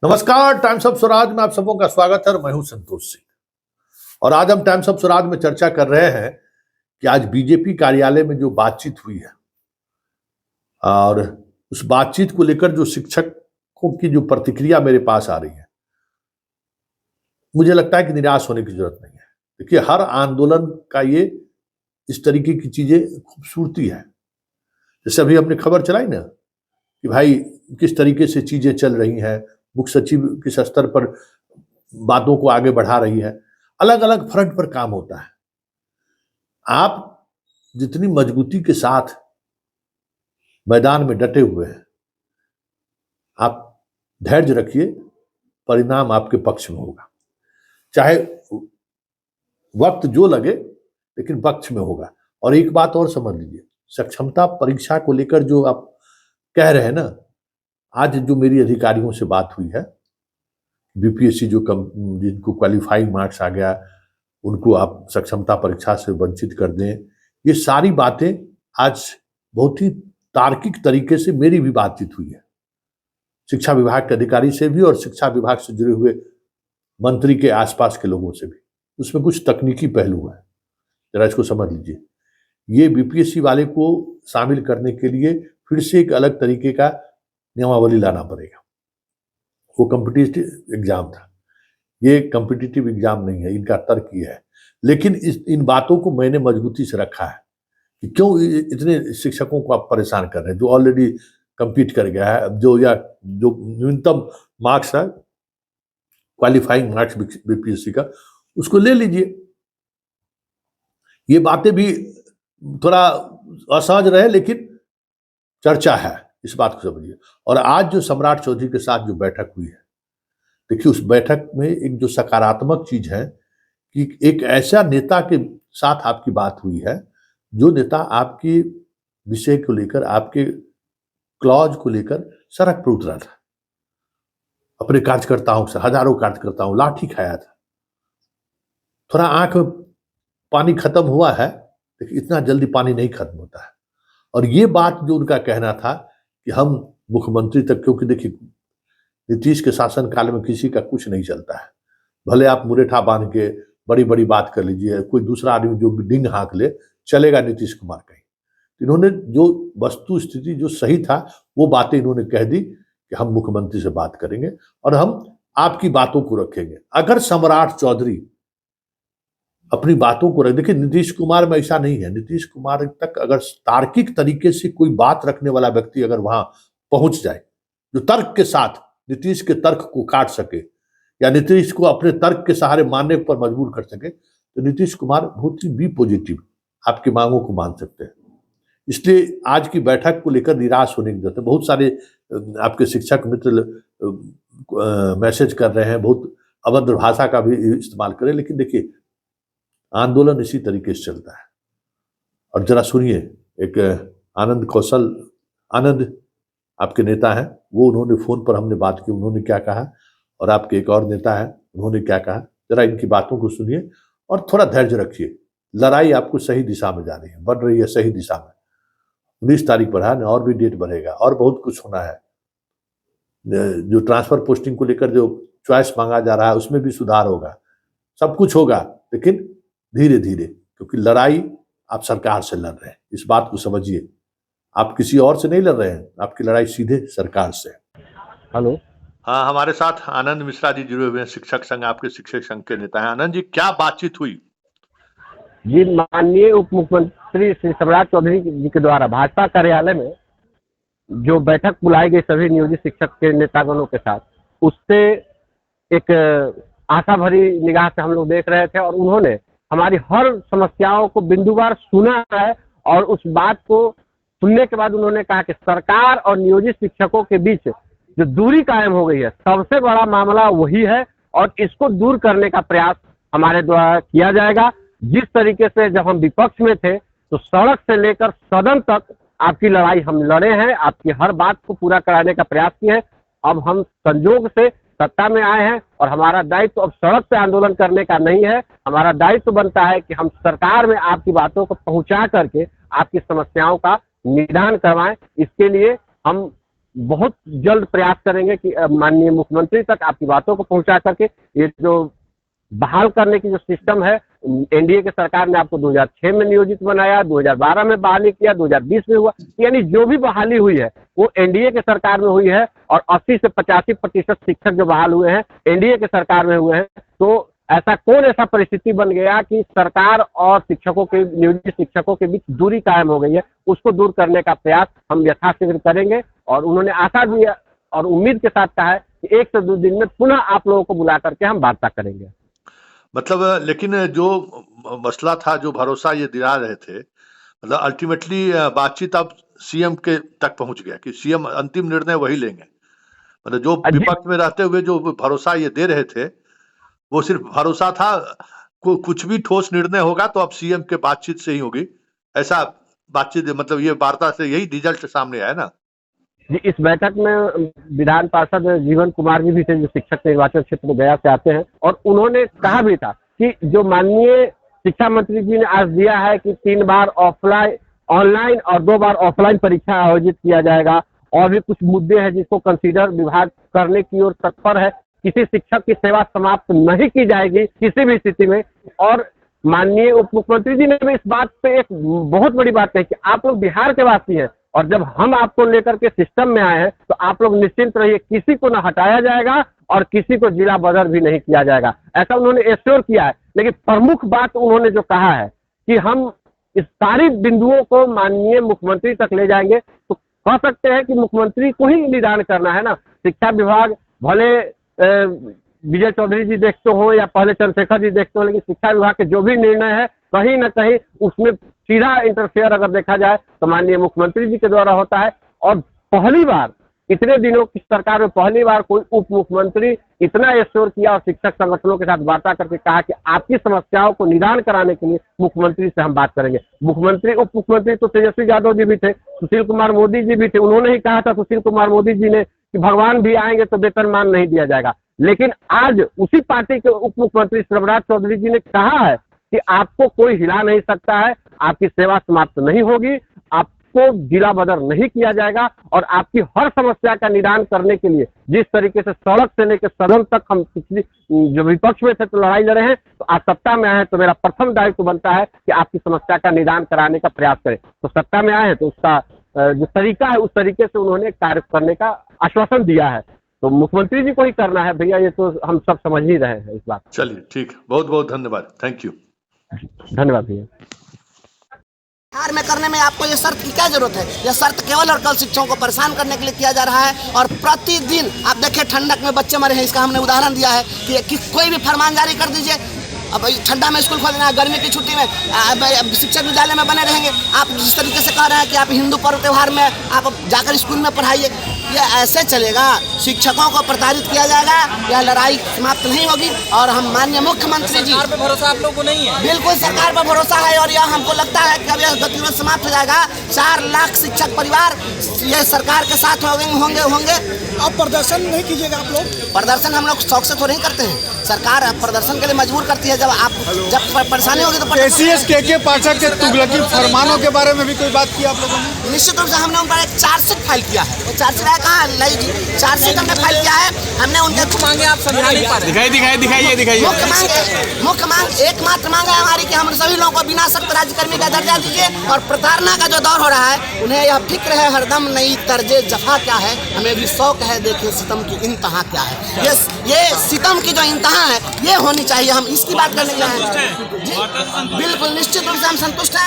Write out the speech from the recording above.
नमस्कार, times of Swaraj में आप सबों का स्वागत है। मैं हूं संतोष सिंह और आज हम टाइम्स ऑफ स्वराज में चर्चा कर रहे हैं कि आज बीजेपी कार्यालय में जो बातचीत हुई है और उस बातचीत को लेकर जो शिक्षकों की जो प्रतिक्रिया मेरे पास आ रही है, मुझे लगता है कि निराश होने की जरूरत नहीं है। देखिए, हर आंदोलन का ये इस तरीके की चीजें खूबसूरती है। जैसे अभी हमने खबर चलाई ना कि भाई किस तरीके से चीजें चल रही हैं, मुख्य सचिव किस स्तर पर बातों को आगे बढ़ा रही है, अलग अलग फ्रंट पर काम होता है। आप जितनी मजबूती के साथ मैदान में डटे हुए हैं, आप धैर्य रखिए, परिणाम आपके पक्ष में होगा। चाहे वक्त जो लगे, लेकिन पक्ष में होगा। और एक बात और समझ लीजिए, सक्षमता परीक्षा को लेकर जो आप कह रहे हैं ना, आज जो मेरी अधिकारियों से बात हुई है, बीपीएससी जिनको क्वालिफाइंग मार्क्स आ गया, उनको आप सक्षमता परीक्षा से वंचित कर दें, ये सारी बातें आज बहुत ही तार्किक तरीके से मेरी भी बातचीत हुई है शिक्षा विभाग के अधिकारी से भी और शिक्षा विभाग से जुड़े हुए मंत्री के आसपास के लोगों से भी। उसमें कुछ तकनीकी पहलू है, जरा इसको समझ लीजिए। ये बीपीएससी वाले को शामिल करने के लिए फिर से एक अलग तरीके का नियमावली लाना पड़ेगा। वो कॉम्पिटिटिव एग्जाम था, ये कॉम्पिटिटिव एग्जाम नहीं है, इनका तर्क ये है। लेकिन इन बातों को मैंने मजबूती से रखा है कि क्यों इतने शिक्षकों को आप परेशान कर रहे हैं जो ऑलरेडी कम्पीट कर गया है, जो न्यूनतम मार्क्स है, क्वालिफाइंग मार्क्स बीपीएससी का, उसको ले लीजिए। ये बातें भी थोड़ा असहज रहे, लेकिन चर्चा है, इस बात को समझिए। और आज जो सम्राट चौधरी के साथ जो बैठक हुई है, देखिए उस बैठक में एक जो सकारात्मक चीज है कि एक ऐसा नेता के साथ आपकी बात हुई है जो नेता आपके विषय को लेकर, आपके क्लॉज को लेकर सड़क पर उतरा था, अपने कार्यकर्ताओं से, हजारों कार्यकर्ताओं लाठी खाया था। थोड़ा आंख में पानी खत्म हुआ है, लेकिन इतना जल्दी पानी नहीं खत्म होता है। और ये बात जो उनका कहना था कि हम मुख्यमंत्री तक, क्योंकि देखिए नीतीश के शासनकाल में किसी का कुछ नहीं चलता है, भले आप मुरेठा बांध के बड़ी बड़ी बात कर लीजिए, कोई दूसरा आदमी जो डिंग हाँक ले, चलेगा नीतीश कुमार का ही। इन्होंने जो वस्तु स्थिति जो सही था वो बातें इन्होंने कह दी कि हम मुख्यमंत्री से बात करेंगे और हम आपकी बातों को रखेंगे। अगर सम्राट चौधरी अपनी बातों को रख, देखिए नीतीश कुमार में ऐसा नहीं है। नीतीश कुमार तक अगर तार्किक तरीके से कोई बात रखने वाला व्यक्ति अगर वहां पहुंच जाए, जो तर्क के साथ नीतीश के तर्क को काट सके या नीतीश को अपने तर्क के सहारे मानने पर मजबूर कर सके, तो नीतीश कुमार बहुत ही बी पॉजिटिव आपकी मांगों को मान सकते हैं। इसलिए आज की बैठक को लेकर निराश होने की जरूरत है। बहुत सारे आपके शिक्षक मित्र मैसेज कर रहे हैं, बहुत अभद्र भाषा का भी इस्तेमाल करें, लेकिन देखिए आंदोलन इसी तरीके से चलता है। और जरा सुनिए, एक आनंद आपके नेता हैं, वो उन्होंने फोन पर हमने बात की, उन्होंने क्या कहा, और आपके एक और नेता है उन्होंने क्या कहा। जरा इनकी बातों को सुनिए और थोड़ा धैर्य रखिए। लड़ाई आपको सही दिशा में जा रही है, बढ़ रही है सही दिशा में। 19 तारीख पर है, और भी डेट बढ़ेगा और बहुत कुछ होना है। जो ट्रांसफर पोस्टिंग को लेकर जो चॉइस मांगा जा रहा है उसमें भी सुधार होगा, सब कुछ होगा, लेकिन धीरे धीरे, क्योंकि लड़ाई आप सरकार से लड़ रहे हैं, इस बात को समझिए। आप किसी और से नहीं लड़ रहे हैं, आपकी लड़ाई सीधे सरकार से। हेलो, हाँ, हमारे साथ आनंद मिश्रा जी जुड़े हुए हैं, शिक्षक संघ, आपके शिक्षक संघ के नेता हैं। आनंद जी, क्या बातचीत हुई? जी, माननीय उप मुख्यमंत्री श्री सम्राट चौधरी जी के द्वारा भाजपा कार्यालय में जो बैठक बुलाई गई सभी नियोजित शिक्षक के नेतागणों के साथ, उससे एक आशा भरी निगाह से हम लोग देख रहे थे और उन्होंने हमारी हर समस्याओं को बिंदुवार सुना है। और उस बात को सुनने के बाद उन्होंने कहा कि सरकार और नियोजित शिक्षकों के बीच जो दूरी कायम हो गई है, सबसे बड़ा मामला वही है और इसको दूर करने का प्रयास हमारे द्वारा किया जाएगा। जिस तरीके से जब हम विपक्ष में थे तो सड़क से लेकर सदन तक आपकी लड़ाई हम लड़े हैं, आपकी हर बात को पूरा कराने का प्रयास किए हैं। अब हम संजोग से सत्ता में आए हैं और हमारा दायित्व अब सड़क पे आंदोलन करने का नहीं है। हमारा दायित्व बनता है कि हम सरकार में आपकी बातों को पहुंचा करके आपकी समस्याओं का निदान करवाएं। इसके लिए हम बहुत जल्द प्रयास करेंगे कि माननीय मुख्यमंत्री तक आपकी बातों को पहुंचा करके ये जो बहाल करने की जो सिस्टम है, एनडीए की सरकार ने आपको 2006 में नियोजित बनाया, 2012 में बहाली किया, 2020 में हुआ, यानी जो भी बहाली हुई है वो एनडीए की सरकार में हुई है। और 80 से 85% शिक्षक जो बहाल हुए हैं एनडीए की सरकार में हुए हैं। तो ऐसा परिस्थिति बन गया कि सरकार और शिक्षकों के, नियोजित शिक्षकों के बीच दूरी कायम हो गई है। उसको दूर करने का प्रयास हम यथाशीघ्र करेंगे और उन्होंने आशा भी और उम्मीद के साथ कहा है कि 1 से 2 दिन में पुनः आप लोगों को बुला करके हम वार्ता करेंगे। मतलब लेकिन जो मसला था, जो भरोसा ये दिला रहे थे, मतलब अल्टीमेटली बातचीत अब सीएम के तक पहुंच गया कि सीएम अंतिम निर्णय वही लेंगे। मतलब जो विपक्ष में रहते हुए जो भरोसा ये दे रहे थे वो सिर्फ भरोसा था, कुछ भी ठोस निर्णय होगा तो अब सीएम के बातचीत से ही होगी, ऐसा बातचीत, मतलब ये वार्ता से यही रिजल्ट सामने आया ना। इस बैठक में विधान पार्षद जीवन कुमार जी भी थे, जो शिक्षक निर्वाचन क्षेत्र गया से आते हैं, और उन्होंने कहा भी था कि जो माननीय शिक्षा मंत्री जी ने आज दिया है कि 3 बार ऑनलाइन और 2 बार ऑफलाइन परीक्षा आयोजित किया जाएगा, और भी कुछ मुद्दे हैं जिसको कंसीडर विभाग करने की ओर तत्पर है। किसी शिक्षक की सेवा समाप्त नहीं की जाएगी किसी भी स्थिति में। और माननीय उप मुख्यमंत्री जी ने भी इस बात पे एक बहुत बड़ी बात कही कि आप लोग बिहार के वासी हैं और जब हम आपको लेकर के सिस्टम में आए हैं तो आप लोग निश्चिंत रहिए, किसी को न हटाया जाएगा और किसी को जिला बदल भी नहीं किया जाएगा, ऐसा उन्होंने एश्योर किया है। लेकिन प्रमुख बात उन्होंने जो कहा है कि हम इस सारी बिंदुओं को माननीय मुख्यमंत्री तक ले जाएंगे, तो कह सकते हैं कि मुख्यमंत्री को ही निदान करना है ना। शिक्षा विभाग भले विजय चौधरी जी देखते हो या पहले चंद्रशेखर जी देखते हो, लेकिन शिक्षा विभाग के जो भी निर्णय है कहीं ना कहीं उसमें सीधा इंटरफेयर अगर देखा जाए तो माननीय मुख्यमंत्री जी के द्वारा होता है। और पहली बार इतने दिनों की सरकार में पहली बार कोई उप मुख्यमंत्री इतना एश्योर किया और शिक्षक संगठनों के साथ वार्ता करके कहा कि आपकी समस्याओं को निदान कराने के लिए मुख्यमंत्री से हम बात करेंगे। मुख्यमंत्री उप मुख्यमंत्री तो तेजस्वी यादव जी भी थे, सुशील कुमार मोदी जी भी थे, उन्होंने ही कहा था सुशील कुमार मोदी जी ने कि भगवान भी आएंगे तो वेतनमान नहीं दिया जाएगा। लेकिन आज उसी पार्टी के उप मुख्यमंत्री शिवराज चौधरी जी ने कहा है कि आपको कोई हिला नहीं सकता है, आपकी सेवा समाप्त नहीं होगी, आपको जिला बदर नहीं किया जाएगा, और आपकी हर समस्या का निदान करने के लिए जिस तरीके से सड़क से लेकर सदन तक हम पिछली जो विपक्ष में थे तो लड़ाई लड़े हैं, तो आज सत्ता में आए हैं तो मेरा प्रथम दायित्व बनता है कि आपकी समस्या का निदान कराने का प्रयास करें। तो सत्ता में आए हैं तो उसका जो तरीका है उस तरीके से उन्होंने कार्य करने का आश्वासन दिया है। तो मुख्यमंत्री जी को ही करना है भैया, ये तो हम सब समझ ही रहे हैं इस बात। चलिए ठीक, बहुत बहुत धन्यवाद, थैंक यू। धन्यवाद भैया। बिहार में करने में आपको ये शर्त की क्या जरूरत है? यह शर्त केवल और केवल शिक्षकों को परेशान करने के लिए किया जा रहा है। और प्रतिदिन आप देखिए ठंडक में बच्चे मरे हैं, इसका हमने उदाहरण दिया है कि कोई भी फरमान जारी कर दीजिए, अब ठंडा में स्कूल खोल देना, गर्मी की छुट्टी में शिक्षक विद्यालय में बने रहेंगे। आप जिस तरीके से कह रहे हैं कि आप हिंदू पर्व त्यौहार में आप जाकर स्कूल में पढ़ाइए, ये ऐसे चलेगा? शिक्षकों को प्रताड़ित किया जाएगा, यह लड़ाई समाप्त नहीं होगी। और हम माननीय मुख्यमंत्री जी, सरकार पे भरोसा आप लोगों को नहीं है? बिल्कुल सरकार पर भरोसा है, और यह हमको लगता है कि अब यह गतिरोध समाप्त हो जाएगा। 4 लाख शिक्षक परिवार ये सरकार के साथ होंगे। आप प्रदर्शन नहीं कीजिएगा आप लोग? प्रदर्शन हम लोग शौक से तो नहीं करते हैं, सरकार प्रदर्शन के लिए मजबूर करती है। जब परेशानी होगी तो केसीएस के पाठक के तुगलकी फरमानों के बारे में भी कोई बात की आप लोगों ने? निश्चित रूप से हमने उन पर एक चार्जशीट फाइल किया है। वो चार्जशीट है कहाँ लाई जी? चार्जशीट हमने फाइल किया है। हमने उनके मांगे आप समझा नहीं पा रहे। दिखाइए। मुख्य मांग एकमात्र मांग है हमारी कि हम सभी लोगों को बिना सख्त राज्यकर्मी का दर्जा दीजिए, और प्रताड़ना का जो दौर हो रहा है उन्हें यह फिक्र है हरदम नई तर्जे जफा क्या है, हमें भी शौक है देखिए सितम की इंतहा क्या है। ये सितम की जो इंतहा है ये होनी चाहिए, हम इसकी बात करने के लिए हैं। जी बिल्कुल निश्चित रूप से हम संतुष्ट हैं।